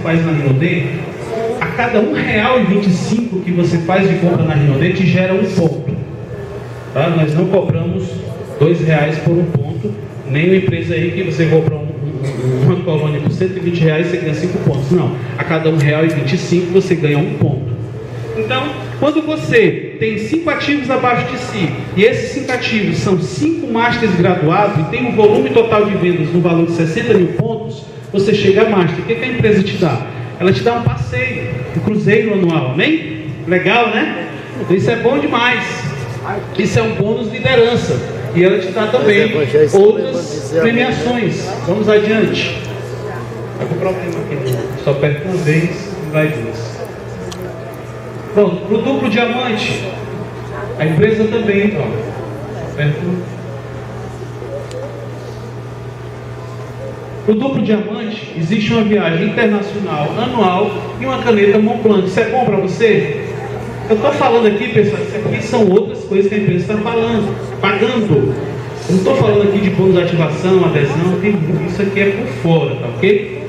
faz na Rinode, a cada R$1,25 que você faz de compra na Rinode te gera um ponto. Tá? Nós não cobramos R$2 por um ponto, nem uma empresa aí que você compra uma colônia por R$120, você ganha 5 pontos. Não, a cada R$1,25 você ganha um ponto. Então, quando você tem 5 ativos abaixo de si, e esses 5 ativos são 5 masters graduados e tem um volume total de vendas no valor de 60 mil pontos, você chega a master. O que a empresa te dá? Ela te dá um passeio, um cruzeiro anual, amém? Legal, né? Então isso é bom demais. Isso é um bônus de liderança. E ela te dá também outras premiações. Vamos adiante. Vai com problema aqui. Só aperta uma vez e vai duas. Pronto, para o duplo diamante, a empresa também, ó. Aperta. Para o duplo diamante, existe uma viagem internacional anual e uma caneta Montblanc. Isso é bom para você? Eu estou falando aqui, pessoal, isso aqui são outras coisas que a empresa está falando, pagando. Eu não estou falando aqui de bônus de ativação, adesão, isso aqui é por fora, tá ok?